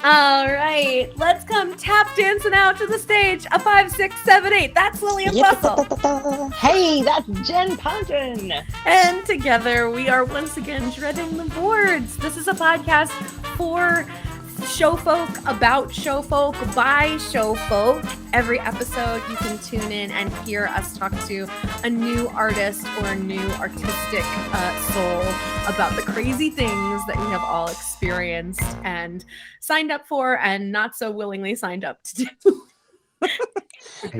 All right, let's come tap dancing out to the stage. A 5, 6, 7, 8. That's Lily and Bustle. Hey, that's Jen Ponton. And together we are once again dreading the boards. This is a podcast for show folk, about show folk, by show folk. Every episode you can tune in and hear us talk to a new artist or a new artistic soul about the crazy things that we have all experienced and signed up for and not so willingly signed up to do.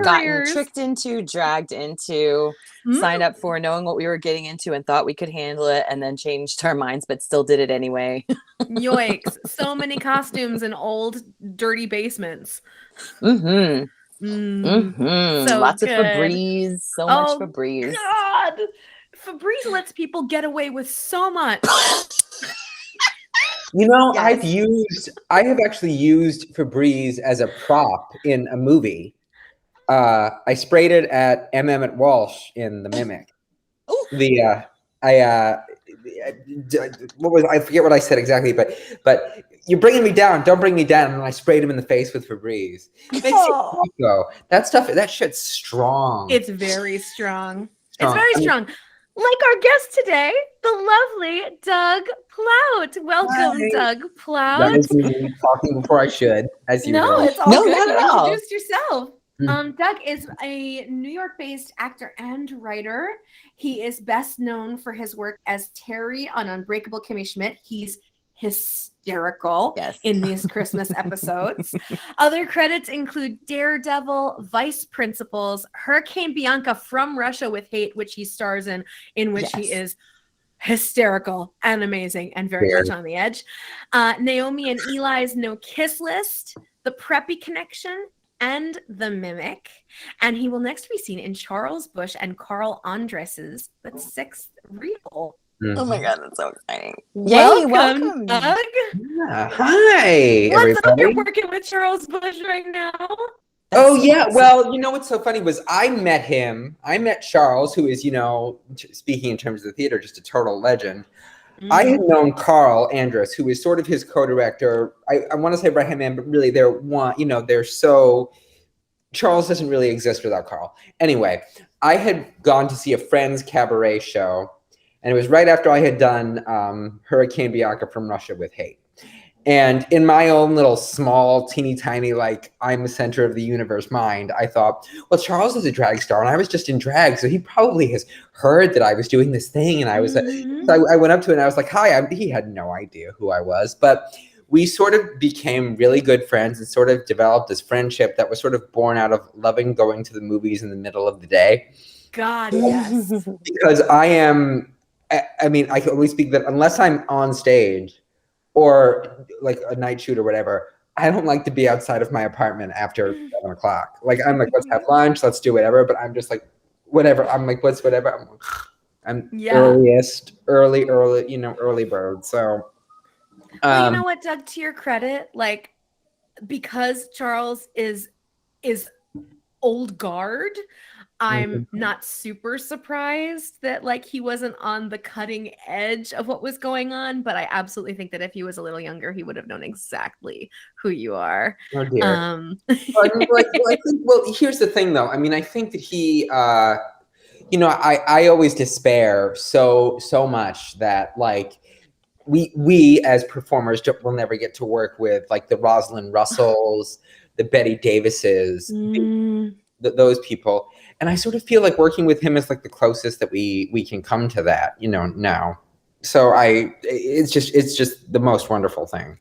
Gotten tricked into, dragged into, signed up for, knowing what we were getting into and thought we could handle it, and then changed our minds but still did it anyway. Yoicks. So many costumes in old dirty basements. So Lots of Febreze. So much Febreze. God, Febreze lets people get away with so much. You know, Yes. I have actually used Febreze as a prop in a movie. I sprayed it at Emmett Walsh in The Mimic. Ooh. I forget what I said exactly, but you're bringing me down. Don't bring me down. And I sprayed him in the face with Febreze. That shit's strong. It's very strong. It's very strong. Like our guest today, the lovely Doug Plaut. Welcome, Hi. Doug Plaut. That is me talking before I should, as you know. It's all No, good. not at You all. introduced yourself. Doug is a New York-based actor and writer. He is best known for his work as Terry on Unbreakable Kimmy Schmidt. He's hysterical in these Christmas episodes. Other credits include Daredevil, Vice Principals, Hurricane Bianca from Russia with Hate, which he stars in which he is hysterical and amazing and very much on the edge. NAOMI and ELY'S No Kiss List, The PREPPIE Connection, and The Mimic. And he will next be seen in Charles Busch and Carl Andress's The Sixth Reel. Oh my God, that's so exciting. Welcome, Doug. Yeah. Hi, What's up? everybody. You're working with Charles Busch right now. Oh yeah, well, you know what's so funny was I met Charles, who is, you know, speaking in terms of the theater, just a total legend. I had known Carl Andress, who is sort of his co-director. I want to say right hand man, but really Charles doesn't really exist without Carl. Anyway, I had gone to see a friend's cabaret show, and it was right after I had done Hurricane Bianca from Russia with Hate. And in my own little small, teeny tiny, like I'm the center of the universe mind, I thought, well, Charles is a drag star and I was just in drag. So he probably has heard that I was doing this thing. And I was, so I went up to him and I was like, hi. He had no idea who I was, but we sort of became really good friends and sort of developed this friendship that was sort of born out of loving going to the movies in the middle of the day. God, yes. Because I can only speak that unless I'm on stage or like a night shoot or whatever, I don't like to be outside of my apartment after 7 o'clock. Like, I'm like, let's have lunch, let's do whatever. But I'm just like, whatever. I'm like, what's whatever? I'm early bird. So, well, you know what, Doug, to your credit, like, because Charles is old guard, I'm not super surprised that like he wasn't on the cutting edge of what was going on, but I absolutely think that if he was a little younger, he would have known exactly who you are. Oh dear. Well, here's the thing though. I mean, I think that he, I always despair so much that like we as performers will never get to work with like the Rosalind Russells, the Betty Davises, those people. And I sort of feel like working with him is like the closest that we can come to that, you know, now. So it's just the most wonderful thing.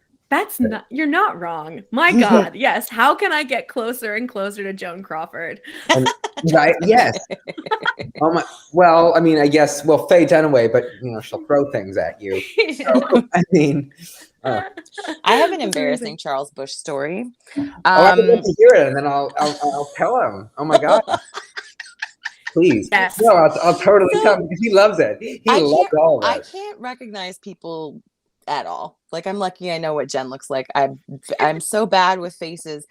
You're not wrong. My God, yes. How can I get closer and closer to Joan Crawford? Right? Yes. Oh my. Well, I mean, I guess. Well, Faye Dunaway, but you know, she'll throw things at you. So, I mean. I have an embarrassing Charles Busch story. I'd love to hear it, and then I'll tell him. Oh my God. Please. Yes. No, I'll totally tell him because he loves it. He loves all of it. I can't recognize people at all. Like, I'm lucky I know what Jen looks like. I'm so bad with faces.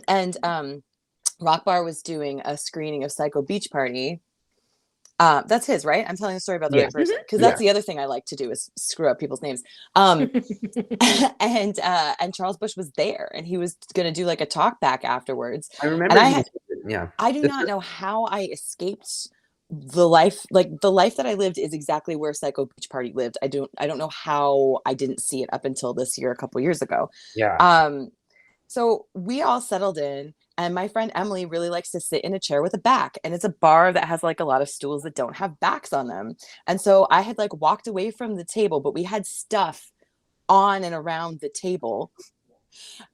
And Rock Bar was doing a screening of Psycho Beach Party That's his, right? I'm telling the story about the right person, because that's the other thing I like to do is screw up people's names. And Charles Busch was there, and he was gonna do like a talk back afterwards. I remember. And I do not know how I escaped the life. Like the life that I lived is exactly where Psycho Beach Party lived. I don't know how I didn't see it up until this year, a couple years ago. Yeah. So we all settled in. And my friend Emily really likes to sit in a chair with a back. And it's a bar that has like a lot of stools that don't have backs on them. And so I had like walked away from the table, but we had stuff on and around the table.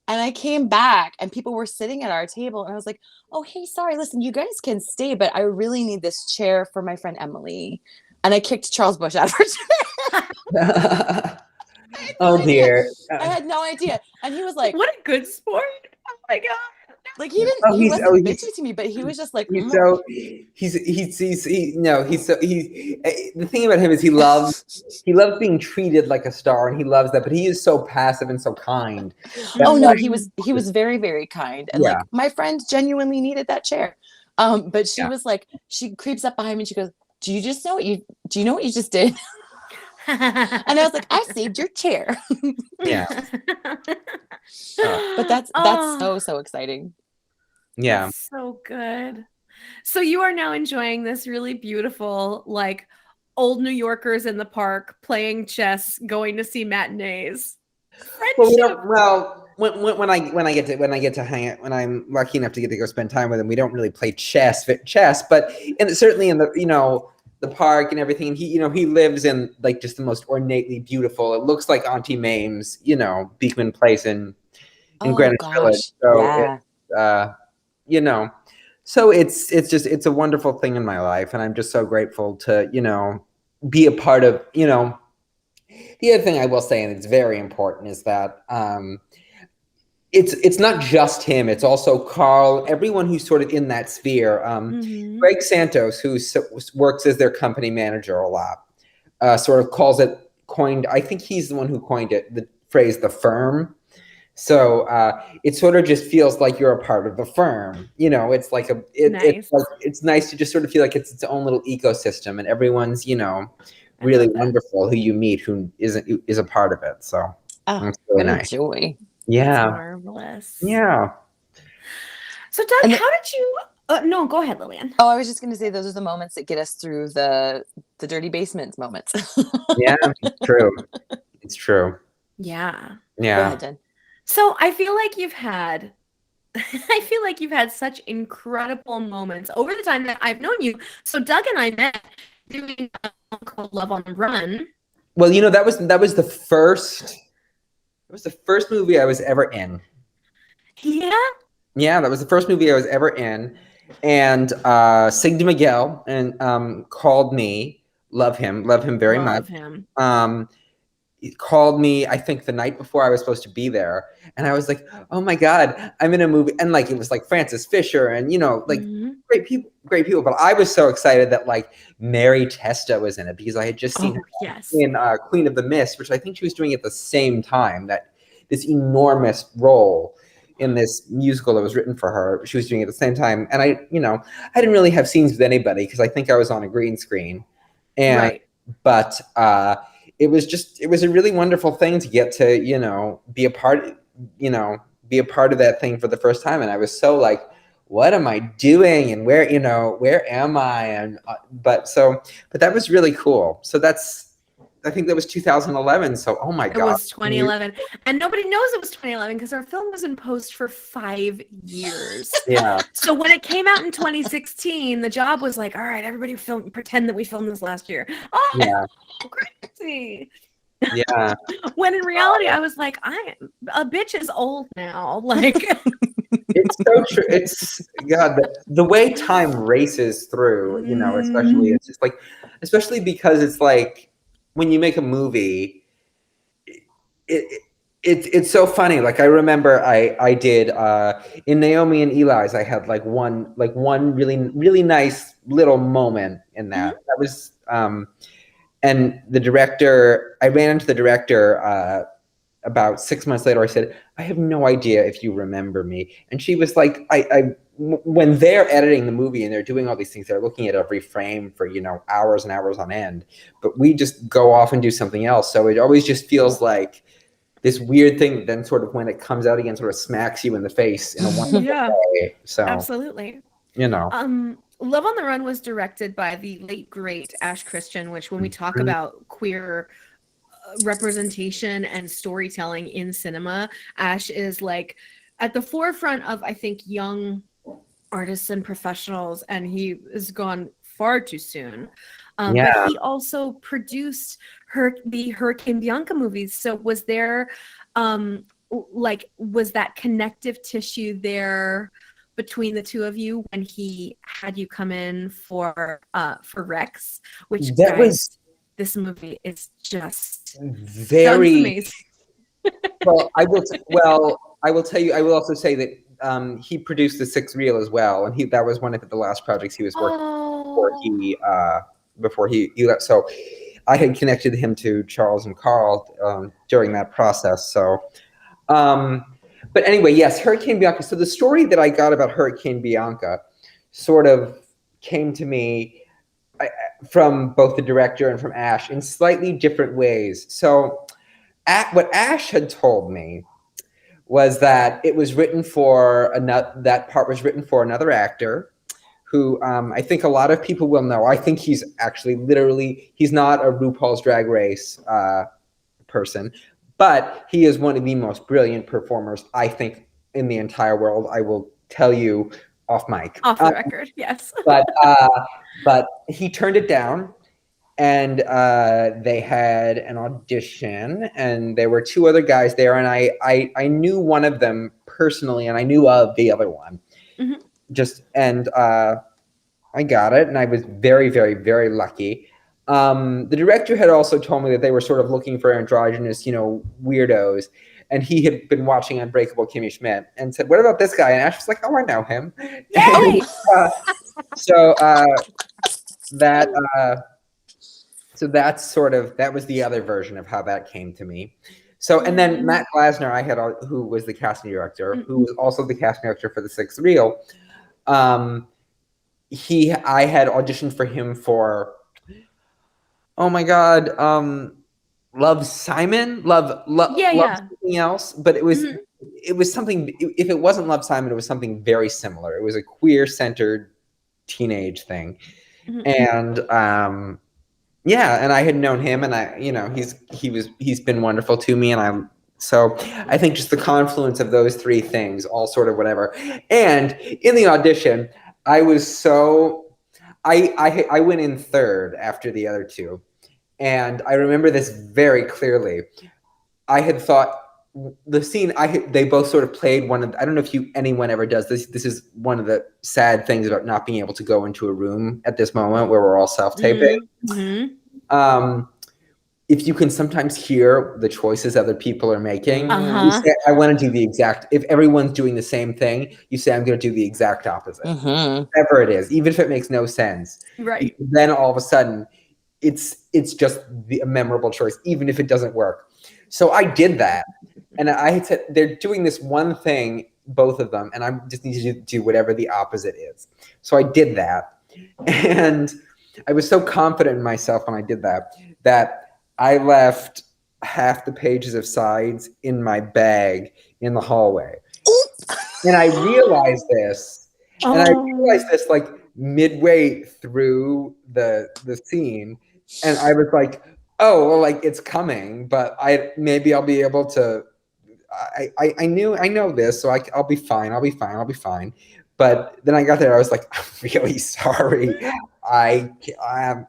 And I came back and people were sitting at our table. And I was like, oh, hey, sorry, listen, you guys can stay, but I really need this chair for my friend Emily. And I kicked Charles Busch out of her chair. Oh, dear. I had no idea. And he was like, what a good sport. Oh, my God. Like he wasn't bitchy to me, but he was just like, the thing about him is he loves being treated like a star, and he loves that, but he is so passive and so kind. No, he was very, very kind. And like my friend genuinely needed that chair. But she was like, she creeps up behind me and she goes, do you know what you just did? And I was like, I saved your chair. Yeah. But that's so exciting. Yeah. That's so good. So you are now enjoying this really beautiful, like old New Yorkers in the park playing chess, going to see matinees. Well, when I get to hang out, when I'm lucky enough to get to go spend time with him, we don't really play chess, but certainly in the the park and everything. And he lives in like just the most ornately beautiful. It looks like Auntie Mame's, Beekman Place in Greenwich Village. So so it's a wonderful thing in my life, and I'm just so grateful to be a part of. The other thing I will say, and it's very important, is that it's not just him. It's also Carl, everyone who's sort of in that sphere. Greg Santos, who works as their company manager a lot, sort of coined. I think he's the one who coined it, the phrase "the firm." So it sort of just feels like you're a part of the firm. It's like it's nice to just sort of feel like it's its own little ecosystem, and everyone's really wonderful who you meet who is a part of it. So it's really nice. Joy. Yeah. That's marvelous. Yeah. So Doug, how did you no, go ahead, Lillian. Oh, I was just going to say those are the moments that get us through the dirty basements moments. Yeah, it's true. It's true. Yeah. Yeah. Go ahead, Jen. So I feel like you've had such incredible moments over the time that I've known you. So Doug and I met doing a film called Love on the Run. Well, that was the first movie I was ever in. Yeah? Yeah, that was the first movie I was ever in. And Sigda Miguel called me. Love him very much. Him. He called me, I think, the night before I was supposed to be there. And I was like, oh my God, I'm in a movie. And like, it was like Francis Fisher and, great people. But I was so excited that like Mary Testa was in it, because I had just seen her in Queen of the Mist, which I think she was doing at the same time, this enormous role in this musical that was written for her. She was doing it at the same time. And I didn't really have scenes with anybody because I think I was on a green screen. And, but, it was a really wonderful thing to get to, be a part of that thing for the first time. And I was so like, what am I doing? And where am I? And, but that was really cool. So I think that was 2011. So, oh my God. It was 2011. And nobody knows it was 2011 because our film was in post for 5 years. Yeah. So when it came out in 2016, the job was like, all right, everybody pretend that we filmed this last year. Oh, yeah. Crazy. Yeah. When in reality, I was like, a bitch is old now. Like, it's so true. It's God, the way time races through, especially it's just like, especially because it's like, when you make a movie, it's so funny. Like I remember I did in NAOMI and ELY'S, I had like one really, really nice little moment in that. That was and the director, I ran into the director about 6 months later. I said, I have no idea if you remember me. And she was like, when they're editing the movie and they're doing all these things, they're looking at every frame for, hours and hours on end. But we just go off and do something else. So it always just feels like this weird thing. Then sort of when it comes out again, sort of smacks you in the face in a wonderful way. So absolutely. Love on the Run was directed by the late great Ash Christian, which when we talk about queer representation and storytelling in cinema, Ash is like at the forefront of, I think, young artists and professionals, and he is gone far too soon. But he also produced the Hurricane Bianca movies. So was there was that connective tissue there between the two of you when he had you come in for Rex, which this movie is just very amazing. I will tell you, I will also say that he produced the sixth reel as well, and that was one of the last projects he was working on before he left. So I had connected him to Charles and Carl during that process. So but anyway, yes, Hurricane Bianca. So the story that I got about Hurricane Bianca sort of came to me from both the director and from Ash in slightly different ways. So what Ash had told me was that it was written for that part was written for another actor who I think a lot of people will know. I think he's actually he's not a RuPaul's Drag Race person, but he is one of the most brilliant performers, I think, in the entire world. I will tell you off mic. Off the record, yes. But he turned it down, and they had an audition, and there were two other guys there, and I knew one of them personally, and I knew of the other one. Mm-hmm. I got it, and I was very, very, very lucky. The director had also told me that they were sort of looking for androgynous, weirdos, and he had been watching Unbreakable Kimmy Schmidt and said, "What about this guy?" And Ash was like, "Oh, I know him." Yay! That was the other version of how that came to me. So, and then Matt Glasner, who was the casting director, who was also the casting director for the sixth reel. I had auditioned for him for, oh my God, Love Simon, love something else, but it was something. If it wasn't Love Simon, it was something very similar. It was a queer-centered teenage thing, and and I had known him, and he's been wonderful to me, and so I think just the confluence of those three things, all sort of whatever. And in the audition, I was I went in third after the other two. And I remember this very clearly. I had thought the scene, they both sort of played one of, I don't know if anyone ever does this. This is one of the sad things about not being able to go into a room at this moment where we're all self-taping. Mm-hmm. If you can sometimes hear the choices other people are making, you say, I want to do the exact, if everyone's doing the same thing, you say, I'm going to do the exact opposite. Whatever it is, even if it makes no sense. Right. Then all of a sudden, it's just a memorable choice, even if it doesn't work. So I did that. And I had said, they're doing this one thing, both of them, and I just need to do whatever the opposite is. So I did that. And I was so confident in myself when I did that I left half the pages of sides in my bag in the hallway. And I realized this. And I realized this like midway through the scene. And I was like, oh, well, like it's coming, but maybe I'll be able to, I know this, so I'll be fine. I'll be fine. But then I got there, I was like, I'm really sorry. I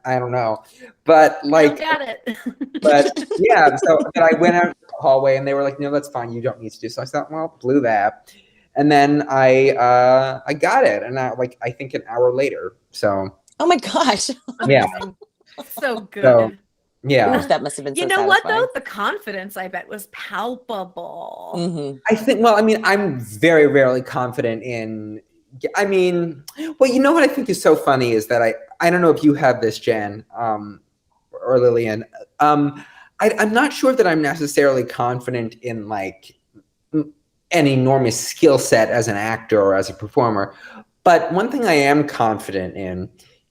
don't know. But like, I got it. But yeah, so then I went out the hallway and they were like, no, that's fine. You don't need to do. So I thought, well, blew that. And then I got it. And I think an hour later. So. Oh my gosh. Yeah. So good. So, yeah. Gosh, that must have been so You know satisfying. what though? The confidence I bet was palpable. Mm-hmm. I think, well, I mean, I'm very rarely confident in, I mean, well, you know what I think is so funny is that I don't know if you have this, Jen, or Lillian. I'm not sure that I'm necessarily confident in like an enormous skill set as an actor or as a performer. But one thing I am confident in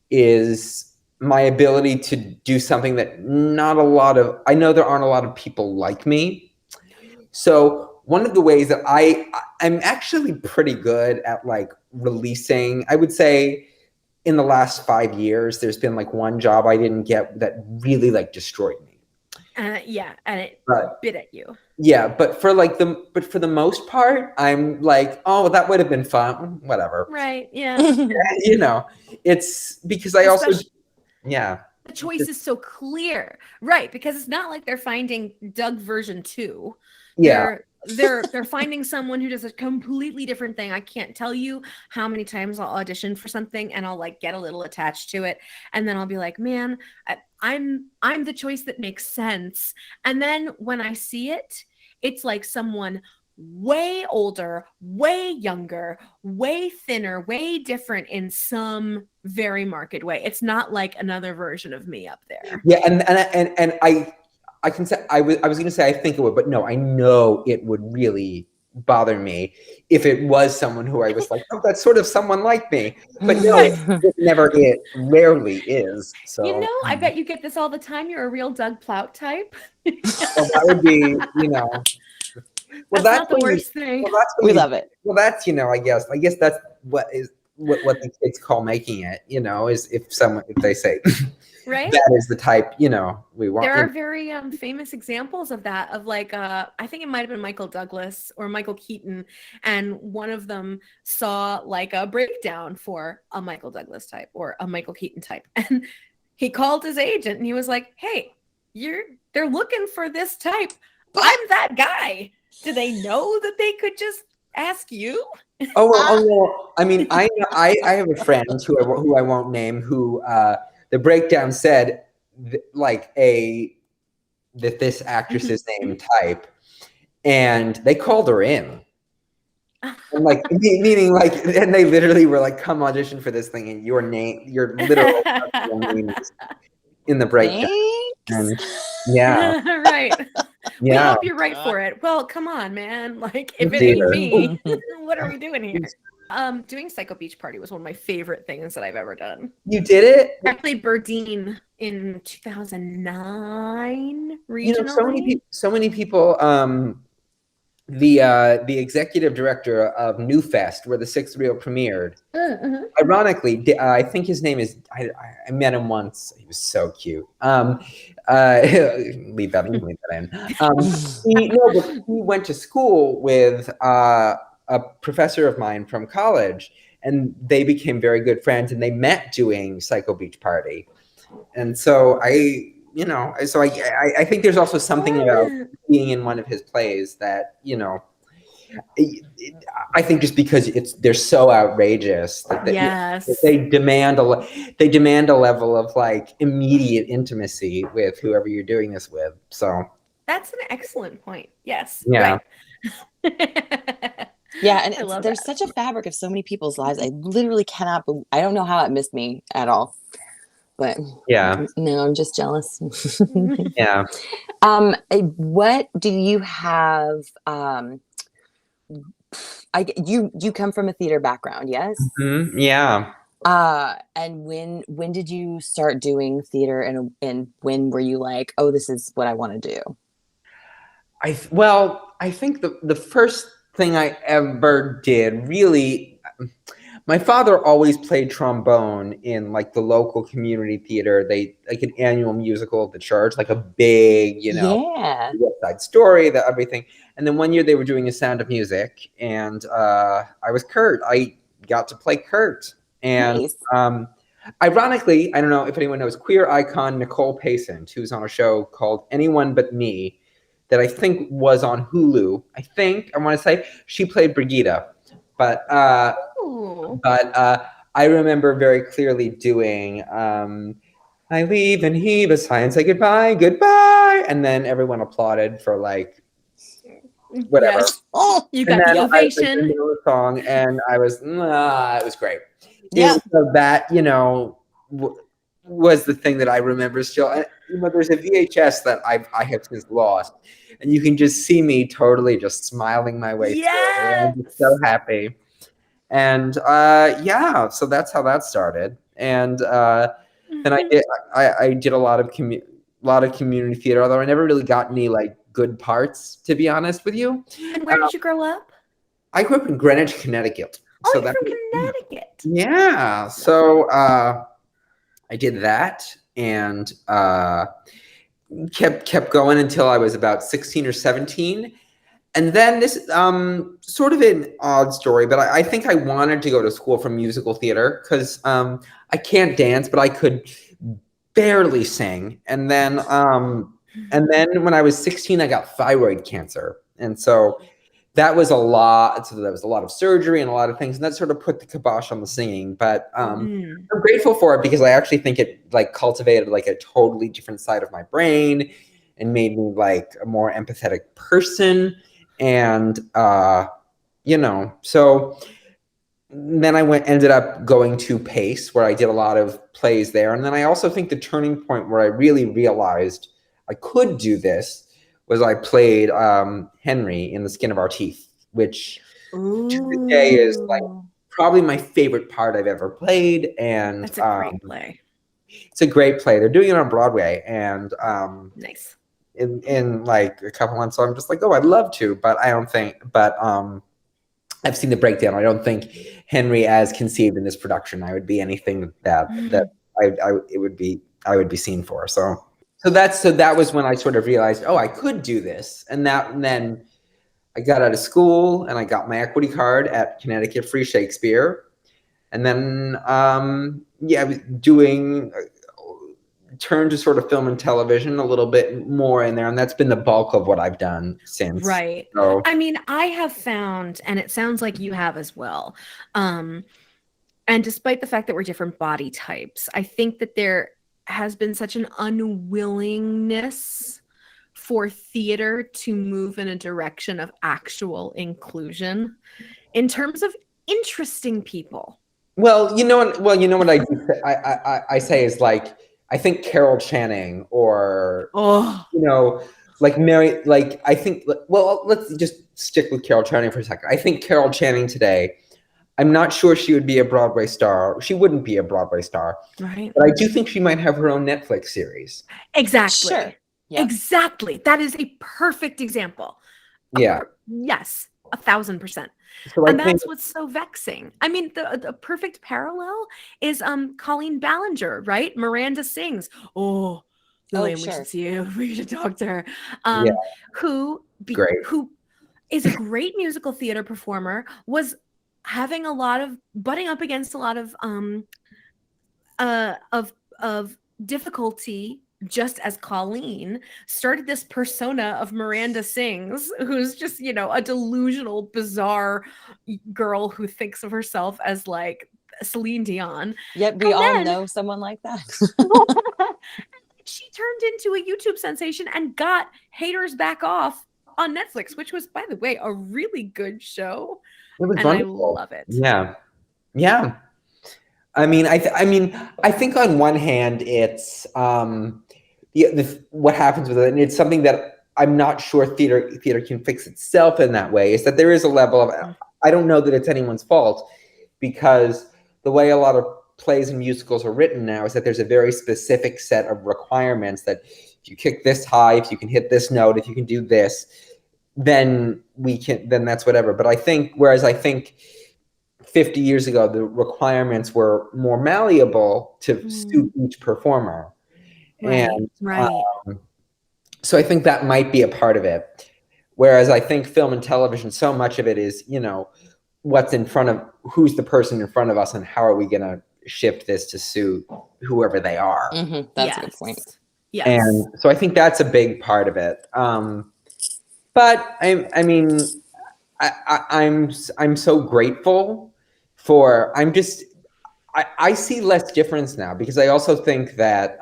is my ability to do something that I know there aren't a lot of people like me. So one of the ways that I'm actually pretty good at like releasing, I would say in the last 5 years, there's been like one job I didn't get that really like destroyed me. Yeah, and it bit at you. Yeah, but for the most part, I'm like, oh, that would have been fun, whatever. Right. Yeah. You know, it's because I also, yeah. The choice is so clear, right? Because it's not like they're finding Doug version 2. Yeah. They're finding someone who does a completely different thing. I can't tell you how many times I'll audition for something and I'll like get a little attached to it, and then I'll be like, man, I'm the choice that makes sense. And then when I see it, it's like someone way older, way younger, way thinner, way different in some very marked way. It's not like another version of me up there. Yeah, and I can say I was going to say I think it would, but no, I know it would really bother me if it was someone who I was like, oh, that's sort of someone like me. But no, it rarely is. So you know, I bet you get this all the time. You're a real Doug Plaut type. Well, that would be, you know. Well, that's not the worst thing. Well, we love it. Well, that's, you know, I guess that's what the kids call making it, you know, is if they say right, that is the type, you know, we want. There are very famous examples of that, of like I think it might have been Michael Douglas or Michael Keaton, and one of them saw like a breakdown for a Michael Douglas type or a Michael Keaton type, and he called his agent and he was like, hey, they're looking for this type. I'm that guy. Do they know that they could just ask you? Well, I mean, I have a friend who I won't name, who the breakdown said that this actress's name type, and they called her in, and like meaning like, and they literally were like, come audition for this thing, and your literal name is in the breakdown. And, yeah. Right. Yeah. We hope you're right for it. Well, come on, man. Like, if it ain't me, what are we doing here? Doing Psycho Beach Party was one of my favorite things that I've ever done. You did it? I played Burdine in 2009 regionally. You know, so many people, the executive director of New Fest, where the sixth reel premiered, ironically, I think his name is, I met him once. He was so cute. Leave that in. He went to school with a professor of mine from college, and they became very good friends, and they met doing Psycho Beach Party. And so I think there's also something about being in one of his plays that, you know, I think just because they're so outrageous that they demand a level of like immediate intimacy with whoever you're doing this with. So that's an excellent point. Yes. Yeah. Right. Yeah, and there's such a fabric of so many people's lives. I literally cannot. I don't know how it missed me at all. But yeah, no, I'm just jealous. Yeah. What do you have? You come from a theater background, yes? Mm-hmm. Yeah. And when did you start doing theater, and when were you like, oh, this is what I want to do? I think the first thing I ever did, really, my father always played trombone in like the local community theater. They like an annual musical at the church, like a big, you know, West Side Story, everything. And then one year they were doing a Sound of Music, and I was Kurt. I got to play Kurt. And nice. Ironically, I don't know if anyone knows queer icon Nicole Payson, who's on a show called Anyone But Me, that I think was on Hulu. I want to say she played Brigida, but I remember very clearly doing I leave and heave a sigh and say goodbye, and then everyone applauded for like whatever. Yes. Oh, you got the ovation. The song, and I was it was great. Yeah, so that, you know, was the thing that I remember still. And, there's a VHS that I have since lost, and you can just see me totally just smiling my way through it. I'm just so happy. And yeah, so that's how that started. And then I did a lot of community theater, although I never really got any like good parts, to be honest with you. And where did you grow up? I grew up in Greenwich, Connecticut. Oh, so you're from Connecticut. Yeah. So I did that and kept going until I was about 16 or 17. And then this sort of an odd story, but I think I wanted to go to school for musical theater because I can't dance, but I could barely sing. And then when I was 16, I got thyroid cancer. And so that was a lot. So there was a lot of surgery and a lot of things, and that sort of put the kibosh on the singing. But I'm grateful for it because I actually think it like cultivated like a totally different side of my brain and made me like a more empathetic person. And so then I ended up going to Pace, where I did a lot of plays there. And then I also think the turning point where I really realized I could do this was I played Henry in The Skin of Our Teeth, which to this day is like probably my favorite part I've ever played. And that's a great play. It's a great play. They're doing it on Broadway, and nice. In like a couple months, so I'm just like, oh, I'd love to, but I don't think. But I've seen the breakdown. I don't think Henry, as conceived in this production, I would be anything that I would be seen for. So that was when I sort of realized, oh, I could do this, and then I got out of school and I got my equity card at Connecticut Free Shakespeare, and then I was doing. Turned to sort of film and television a little bit more in there, and that's been the bulk of what I've done since. Right. So, I mean, I have found, and it sounds like you have as well, and despite the fact that we're different body types, I think that there has been such an unwillingness for theater to move in a direction of actual inclusion in terms of interesting people. Well, you know what I say is like, I think Carol Channing or, like Mary, like I think, well, let's just stick with Carol Channing for a second. I think Carol Channing today, I'm not sure she would be a Broadway star. She wouldn't be a Broadway star. Right. But I do think she might have her own Netflix series. Exactly. Sure. Yep. Exactly. That is a perfect example. Yeah. Yes. 1,000%. So and that's what's so vexing. I mean, the perfect parallel is Colleen Ballinger, right? Miranda sings, "Oh, Lillian, we should see you. We should talk to her." Who is a great musical theater performer, was having butting up against a lot of difficulty. Just as Colleen started this persona of Miranda Sings, who's just, a delusional, bizarre girl who thinks of herself as like Celine Dion. Yet we all know someone like that. She turned into a YouTube sensation and got haters back off on Netflix, which was, by the way, a really good show. It was wonderful. I love it. Yeah. Yeah. I mean, I think on one hand, it's what happens with it, and it's something that I'm not sure theater can fix itself in that way, is that there is a level of, I don't know that it's anyone's fault, because the way a lot of plays and musicals are written now is that there's a very specific set of requirements that if you kick this high, if you can hit this note, if you can do this, then that's whatever. But I think 50 years ago, the requirements were more malleable to suit each performer. And so I think that might be a part of it. Whereas I think film and television, so much of it is, who's the person in front of us and how are we going to shift this to suit whoever they are. Mm-hmm. That's a good point. Yes. And so I think that's a big part of it. But I'm so grateful for, I see less difference now, because I also think that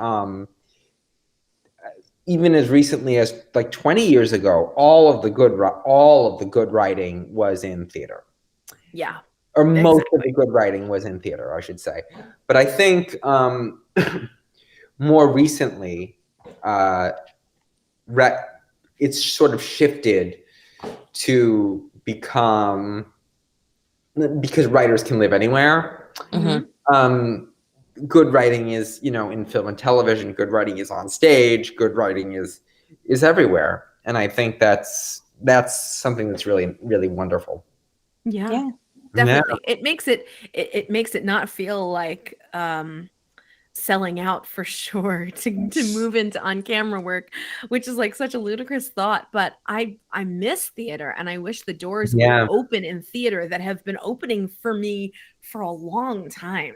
even as recently as like 20 years ago, all of the good writing was in theater. Yeah. Or most of the good writing was in theater, I should say. But I think more recently, it's sort of shifted to become, because writers can live anywhere. Good writing is, you know, in film and television. Good writing is on stage. Good writing is everywhere, and I think that's something that's really, really wonderful. Yeah. Definitely. Yeah. It makes it not feel like selling out for sure to move into on-camera work, which is like such a ludicrous thought. But I miss theater, and I wish the doors would open in theater that have been opening for me for a long time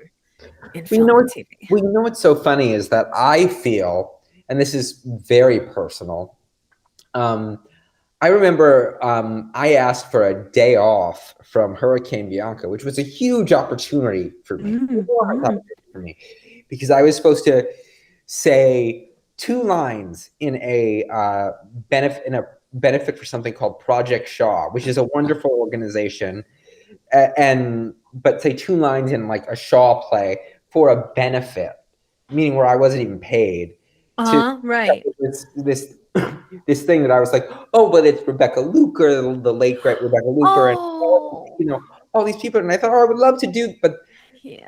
in film and TV. Well, you know what's so funny is that I feel, and this is very personal, I remember I asked for a day off from Hurricane Bianca, which was a huge opportunity for me. For me, because I was supposed to say 2 lines in a benefit for something called Project Shaw, which is a wonderful organization, but say 2 lines in like a Shaw play for a benefit, meaning where I wasn't even paid. Right. This thing that I was like, oh, but it's Rebecca Luker, the late great Rebecca Luker, and you know, all these people, and I thought, oh, I would love to do, but you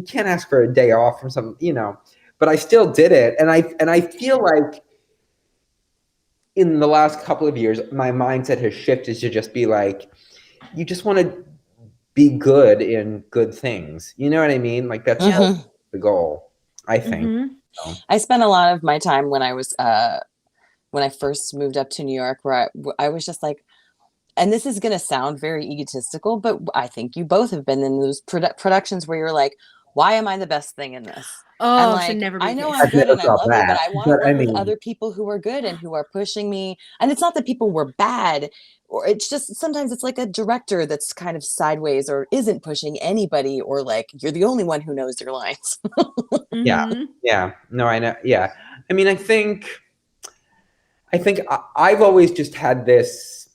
can't ask for a day off from some, you know. But I still did it, and I feel like in the last couple of years, my mindset has shifted to just be like, you just want to be good in good things. You know what I mean? Like that's the goal, I think. So. I spent a lot of my time when I was when I first moved up to New York, where I was just like, and this is going to sound very egotistical, but I think you both have been in those productions where you're like, why am I the best thing in this? Oh, like, should never be. I know I'm good and I love it, but I want to work with other people who are good and who are pushing me. And it's not that people were bad, or it's just sometimes it's like a director that's kind of sideways or isn't pushing anybody, or like you're the only one who knows your lines. Yeah. No, I know. Yeah. I mean, I think I've always just had this.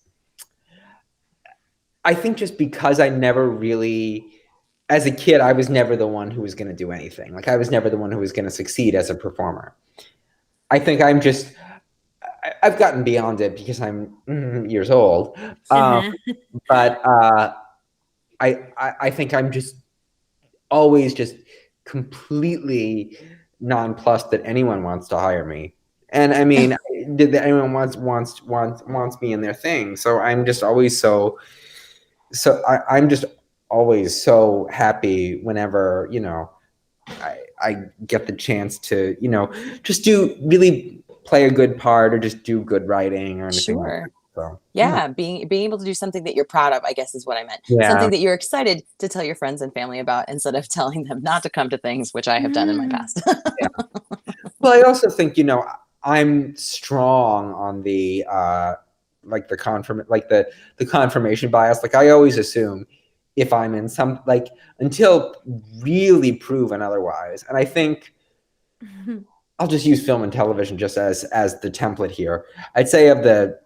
I think just because I never really, as a kid, I was never the one who was going to do anything. Like I was never the one who was going to succeed as a performer. I think I've gotten beyond it because I'm years old. But I think I'm just always just completely nonplussed that anyone wants to hire me. And I mean, did anyone wants me in their thing? So I'm just always I'm just always so happy whenever, you know, I get the chance to, you know, just really play a good part or just do good writing or anything like that. So, being able to do something that you're proud of, I guess is what I meant. Something that you're excited to tell your friends and family about instead of telling them not to come to things, which I have done in my past. Well, I also think, you know, I'm strong on the like the confirmation bias. Like I always assume if I'm in some, like, until really proven otherwise. And I think I'll just use film and television just as the template here. I'd say of the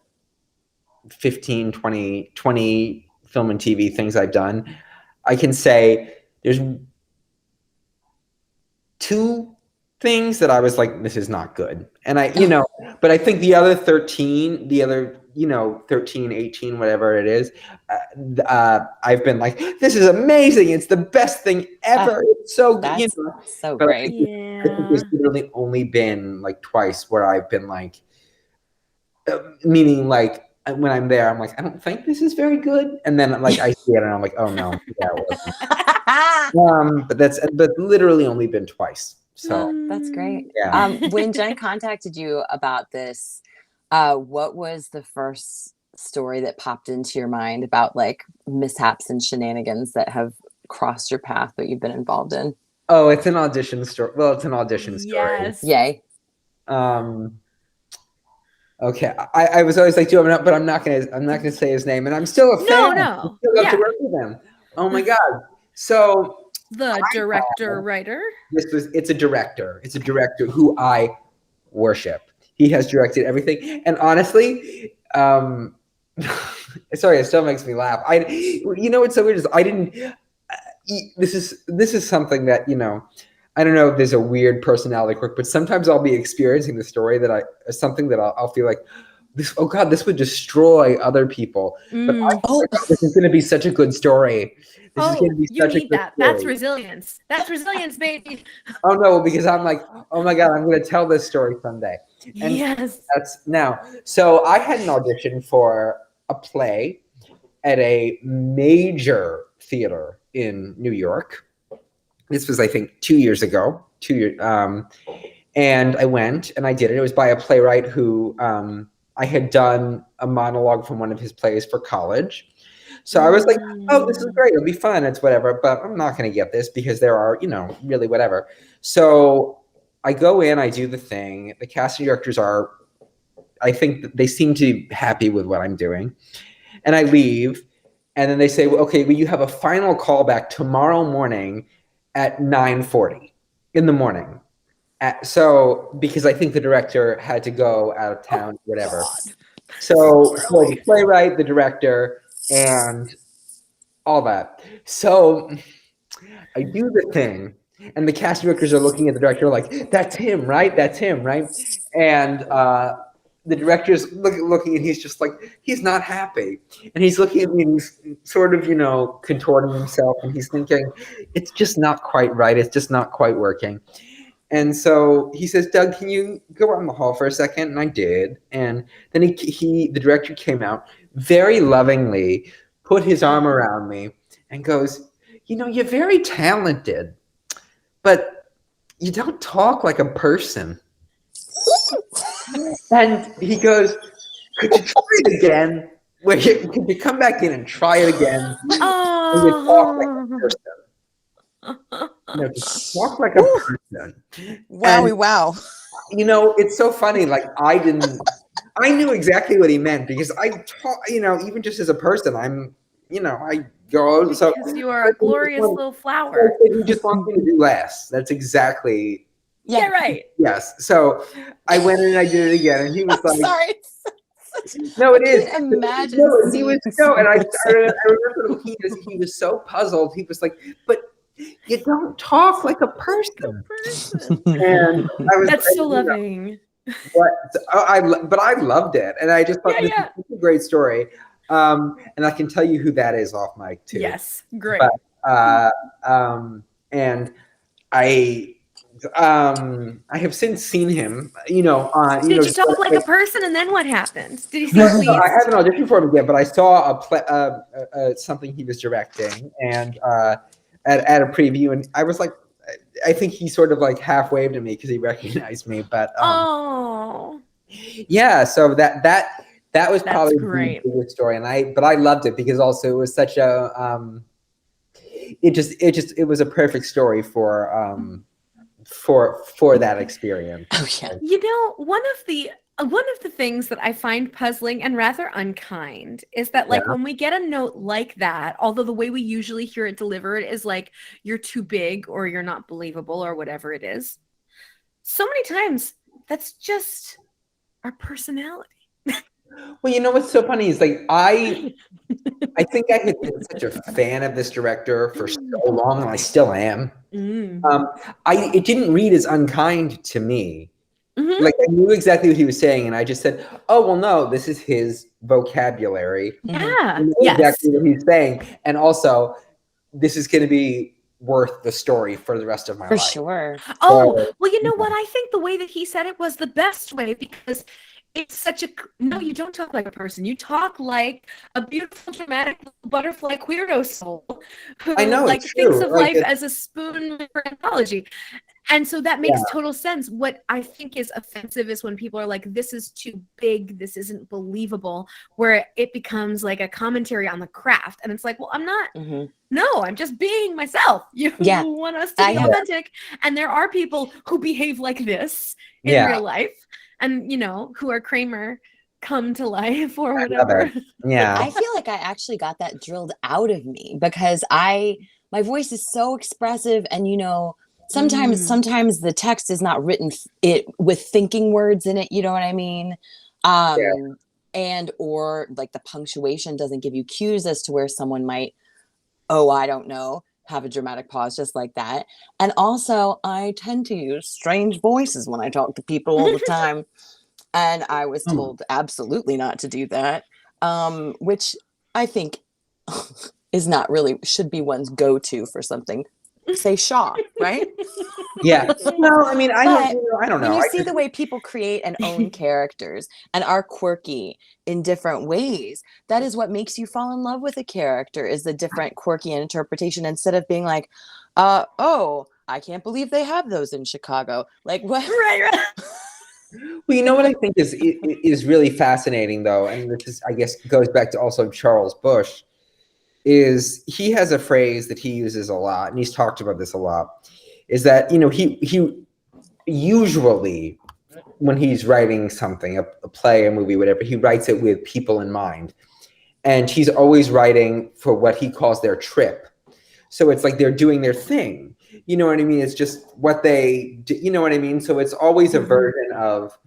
15, 20 film and TV things I've done, I can say there's 2 things that I was like, this is not good. And you know, but I think the other 13, you know, 13, 18, whatever it is, I've been like, this is amazing. It's the best thing ever. It's so good. You know? So great. I think there's literally only been like twice where I've been like, meaning like when I'm there, I'm like, I don't think this is very good. And then like I see it and I'm like, oh no, that wasn't. But literally only been twice. So that's great. Yeah. When Jen contacted you about this, what was the first story that popped into your mind about like mishaps and shenanigans that have crossed your path that you've been involved in? Oh, it's an audition story. Well, it's an audition story. Yay. Okay. I was always like, but I'm not gonna say his name, and I'm still a fan. No. I still love to work with him. Oh my God. So the writer. It's a director. It's a director who I worship. He has directed everything. And honestly, sorry, it still makes me laugh. You know what's so weird is I didn't, this is something that, you know, I don't know if there's a weird personality quirk, but sometimes I'll be experiencing the story that something that I'll feel like this. Oh God, this would destroy other people. But this is going to be such a good story. This is going to be you such a need good that. story. That's resilience. That's resilience, baby. Oh no, because I'm like, oh my God, I'm going to tell this story someday. And yes. that's now. So I had an audition for a play at a major theater in New York. This was, I think, 2 years ago. And I went and I did it. It was by a playwright who I had done a monologue from one of his plays for college. So I was like, oh, this is great. It'll be fun. It's whatever. But I'm not going to get this because there are, really whatever. So I go in, I do the thing. The casting directors I think they seem to be happy with what I'm doing. And I leave. And then they say, well, okay, well, you have a final callback tomorrow morning at 9:40 in the morning. So because I think the director had to go out of town, whatever. So the playwright, the director, and all that. So I do the thing, and the cast directors are looking at the director like, "That's him, right? That's him, right?" And the director's looking, and he's just like, he's not happy, and he's looking at me, and he's sort of, contorting himself, and he's thinking, it's just not quite right. It's just not quite working. And so he says, Doug, can you go out in the hall for a second? And I did. And then the director came out very lovingly, put his arm around me and goes, you're very talented, but you don't talk like a person. And he goes, could you try it again? Could you come back in and try it again? And you talk like a person. Just talk like a person. Wowie, and, wow. It's so funny. Like I knew exactly what he meant because I talk, even just as a person, I'm, I go. Because so you are a glorious little flower. He just wants me to do less. That's exactly. Yeah, right. Yes. So I went in and I did it again, and he was like, sorry. No, it is. Imagine. No, he was and I remember he was so puzzled. He was like, but you don't talk like a person. And I was That's so loving. But I loved it, and I just thought this is a great story. And I can tell you who that is off mic too. Yes, great. But, and I have since seen him. Did you talk like a person, and then what happened? Did he seem pleased? I haven't auditioned for him again, but I saw something he was directing, and at a preview, and I was like, I think he sort of like half waved at me because he recognized me. But yeah, so that was probably great. the biggest story, but I loved it because also it was such a it was a perfect story for that experience. Oh yeah. One of the things that I find puzzling and rather unkind is that when we get a note like that, although the way we usually hear it delivered is like you're too big or you're not believable or whatever it is, so many times that's just our personality. Well, what's so funny is like I think I had been such a fan of this director for so long, and I still am. It didn't read as unkind to me. Mm-hmm. Like I knew exactly what he was saying, and I just said, "Oh well, no, this is his vocabulary." Yeah, exactly what he's saying, and also this is going to be worth the story for the rest of my life. For sure. Oh, well, you know what? I think the way that he said it was the best way because it's such no, you don't talk like a person. You talk like a beautiful, dramatic butterfly Queerdo soul who thinks of life as a spoon for analogy. And so that makes total sense. What I think is offensive is when people are like, this is too big, this isn't believable, where it becomes like a commentary on the craft. And it's like, well, I'm not, no, I'm just being myself. You want us to be authentic. And there are people who behave like this in real life and, who are Kramer come to life or whatever. Yeah. I feel like I actually got that drilled out of me because my voice is so expressive and, sometimes the text is not written with thinking words in it. You know what I mean? And, or like the punctuation doesn't give you cues as to where someone might, I don't know, have a dramatic pause just like that. And also, I tend to use strange voices when I talk to people all the time. And I was told absolutely not to do that, which I think is not really, should be one's go-to for something. Say Shaw, right? Yeah. Well, I mean, I don't When know. you see the way people create and own characters and are quirky in different ways, that is what makes you fall in love with a character, is the different quirky interpretation, instead of being like, oh, I can't believe they have those in Chicago. Like, what? Right. Well, you know what I think is really fascinating, though, and this is, I guess, goes back to also Charles Busch, is he has a phrase that he uses a lot, and he's talked about this a lot, is that, you know, he usually, when he's writing something, a play, a movie, whatever, he writes it with people in mind. And he's always writing for what he calls their trip. So it's like they're doing their thing. You know what I mean? It's just what they do, you know what I mean? So it's always a version of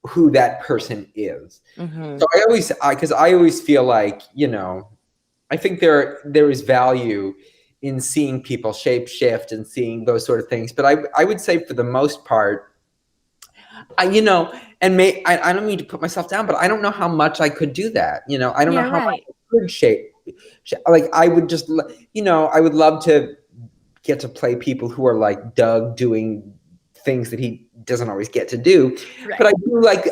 who that person is. So I always feel like, you know, I think there is value in seeing people shape shift and seeing those sort of things. But I would say for the most part, you know, and I don't mean to put myself down, but I don't know how much I could do that. You know, I don't know how much I could shape. Like, I would just, you know, I would love to get to play people who are like Doug, doing things that he doesn't always get to do. Right. But I do like,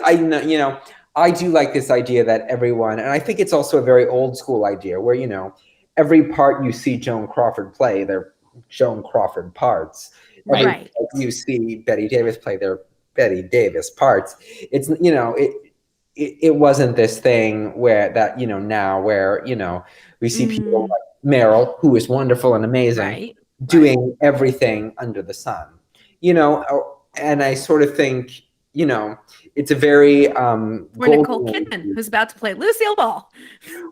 you know, I do like this idea that everyone, and I think it's also a very old school idea where, you know, every part you see Joan Crawford play, they're Joan Crawford parts. Every part you see Betty Davis play, they're Betty Davis parts. It's, you know, it wasn't this thing where that, you know, now where, you know, we see people like Meryl, who is wonderful and amazing, doing everything under the sun, you know. And I sort of think, you know, it's a very we're Nicole Kidman, who's about to play Lucille Ball.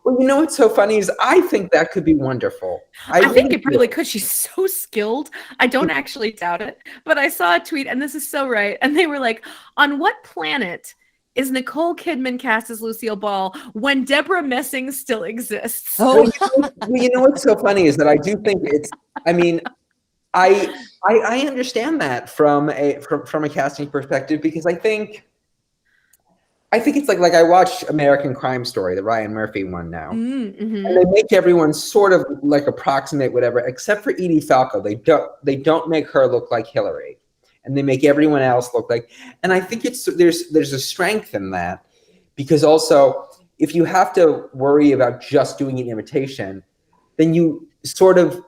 Well, you know what's so funny is I think that could be wonderful. I think it really could. She's so skilled. I don't actually doubt it. But I saw a tweet, and this is so right. And they were like, on what planet is Nicole Kidman cast as Lucille Ball when Deborah Messing still exists? Oh, well, you know what's so funny is that I do think it's, I mean, I understand that from a casting perspective, because I think it's like I watch American Crime Story, the Ryan Murphy one now, and they make everyone sort of like approximate whatever, except for Edie Falco. They don't make her look like Hillary, and they make everyone else look like. And I think there's a strength in that, because also if you have to worry about just doing an imitation, then you sort of,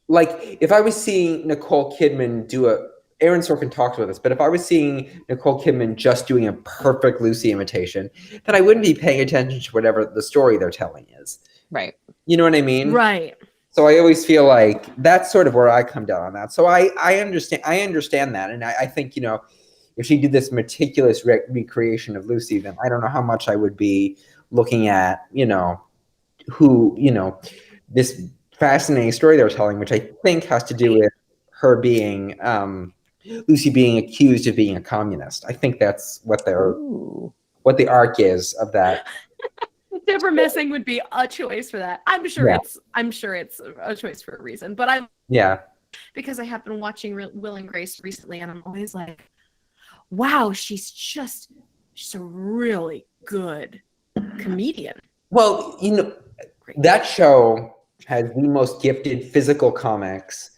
like, if I was seeing Nicole Kidman do Aaron Sorkin talked about this, but if I was seeing Nicole Kidman just doing a perfect Lucy imitation, then I wouldn't be paying attention to whatever the story they're telling is. Right. You know what I mean? Right. So I always feel like that's sort of where I come down on that. So I understand that. And I think, you know, if she did this meticulous recreation of Lucy, then I don't know how much I would be looking at, you know, who, you know, this fascinating story they're telling, which I think has to do with her being, Lucy being accused of being a communist. I think that's what the arc is of that. Deborah Messing would be a choice for that. I'm sure it's a choice for a reason. But because I have been watching Will and Grace recently, and I'm always like, wow, she's a really good comedian. Well, you know, that show has the most gifted physical comics,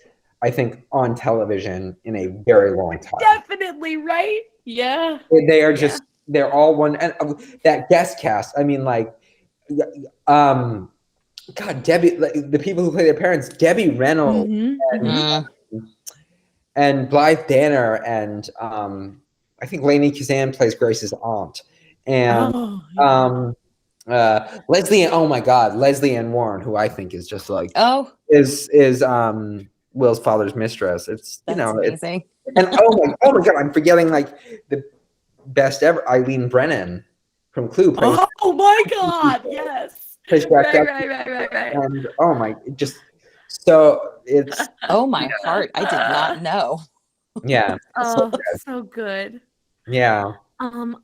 I think, on television in a very long time. Definitely, right? Yeah. They are just, they're all one. And that guest cast, I mean, like, God, Debbie, like, the people who play their parents, Debbie Reynolds and Blythe Danner, and I think Lainey Kazan plays Grace's aunt. And Leslie, oh my God, Leslie Ann Warren, who I think is just like, is Will's father's mistress. It's, you know, amazing. And oh my God, I'm forgetting like the best ever, Eileen Brennan from Clue. Oh my God, yes. Right. And oh my, just so it's. Oh my heart, I did not know. Yeah. So good. Yeah.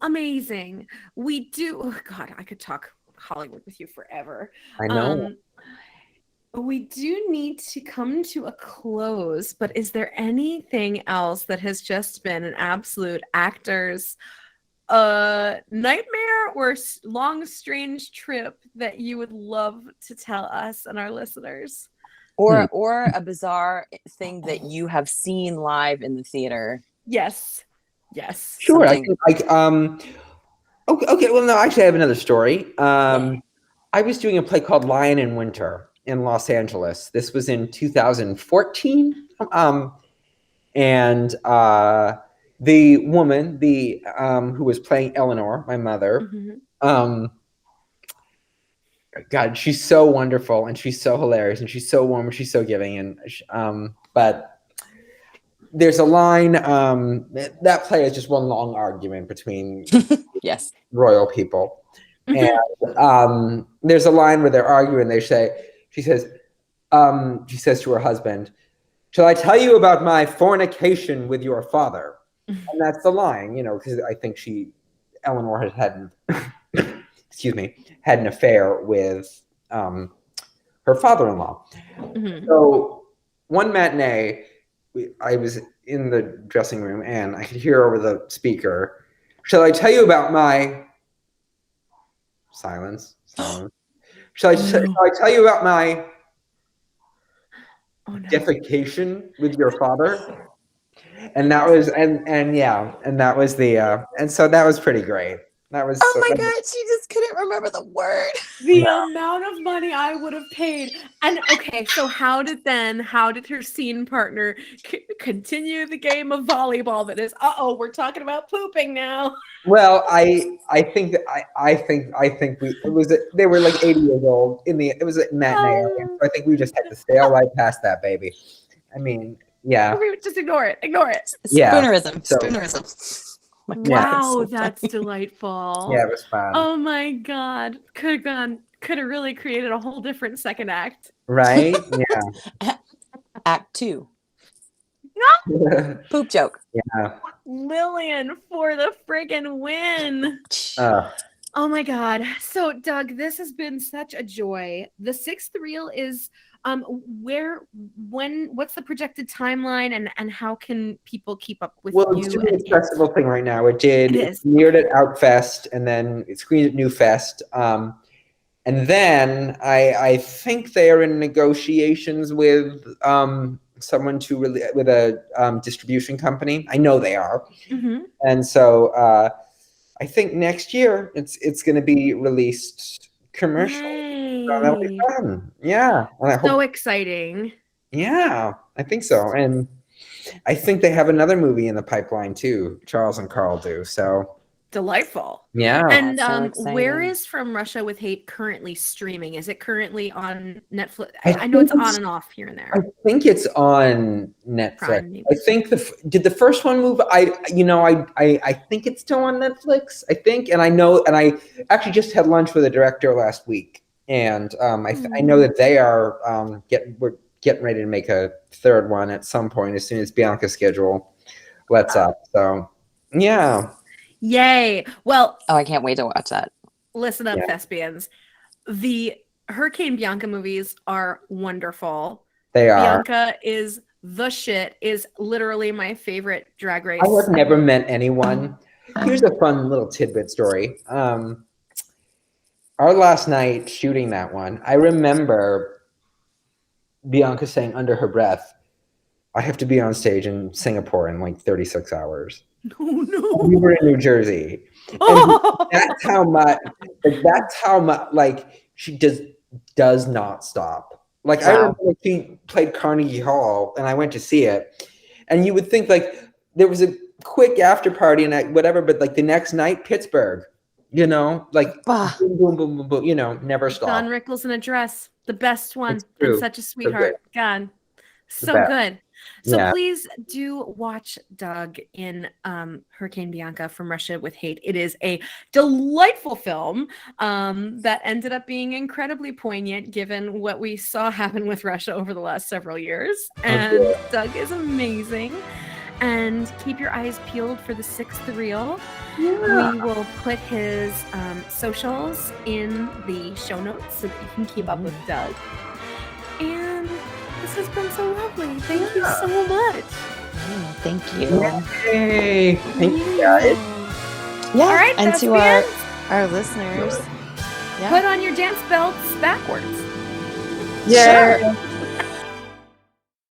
Amazing. We do. Oh God, I could talk Hollywood with you forever. I know. We do need to come to a close, but is there anything else that has just been an absolute actor's nightmare or long, strange trip that you would love to tell us and our listeners? Or a bizarre thing that you have seen live in the theater? Yes. Sure. Something. I think okay. Well, no, actually, I have another story. I was doing a play called Lion in Winter in Los Angeles. This was in 2014. And the woman, who was playing Eleanor, my mother, God, she's so wonderful and she's so hilarious and she's so warm and she's so giving. And but there's a line that play is just one long argument between yes royal people. And there's a line where they're arguing. She says to her husband, "Shall I tell you about my fornication with your father?" And that's the line, because I think Eleanor had an affair with her father-in-law. So one matinee, I was in the dressing room and I could hear over the speaker, "Shall I tell you about my..." Silence. Shall I tell you about my defecation with your father? And that was that was and so that was pretty great. That was my God, she just couldn't remember the word. The amount of money I would have paid. And okay, so how did her scene partner continue the game of volleyball that is, we're talking about pooping now? Well, I think they were like 80 years old it was a matinee. So I think we just had to sail right past that, baby. I mean, yeah. Just ignore it. Yeah. Spoonerism. Wow, that's delightful. Yeah, it was fun. Oh my God. Could have really created a whole different second act. Right? Yeah. Act 2. No. Poop joke. Yeah. Lillian for the friggin' win. Oh my God. So Doug, this has been such a joy. The 6th reel is what's the projected timeline and how can people keep up with you? Well, it's doing a festival thing right now. It premiered at Outfest and then it screened at New Fest. And then I think they are in negotiations with someone with a distribution company. I know they are. And so I think next year it's going to be released commercially. So that'll be fun. Yeah. So exciting. Yeah, I think so. And I think they have another movie in the pipeline too. Charles and Carl do. So delightful. Yeah. And where is From Russia with Hate currently streaming? Is it currently on Netflix? I know it's on and off here and there. I think it's on Netflix. Prime, I think did the first one move? I think it's still on Netflix. I think, and I actually just had lunch with a director last week, and I know that they are we're getting ready to make a third one at some point as soon as Bianca's schedule lets up. So yeah. Yay. Well, I can't wait to watch that. Listen up, thespians. The Hurricane Bianca movies are wonderful. They are. Bianca is the shit, is literally my favorite Drag Race. I have never met anyone. Here's a fun little tidbit story. Our last night shooting that one, I remember Bianca saying under her breath, "I have to be on stage in Singapore in like 36 hours. Oh no. We were in New Jersey. And that's how much like she does not stop. Like I remember she played Carnegie Hall and I went to see it. And you would think like there was a quick after party and whatever, but like the next night, Pittsburgh, like boom, boom, boom, boom, boom, never stop. Don Rickles in a dress, the best one, and such a sweetheart. God, so good. So please do watch Doug in Hurricane Bianca From Russia with Hate. It is a delightful film that ended up being incredibly poignant given what we saw happen with Russia over the last several years. And Doug is amazing. And keep your eyes peeled for the 6th reel. Yeah. We will put his socials in the show notes so that you can keep up with Doug. And This has been so lovely. Thank you so much. Oh, thank you. Yay. Thank you, guys. Yeah. All right, and to thespians, our listeners. Yeah. put on your dance belts backwards. Yeah.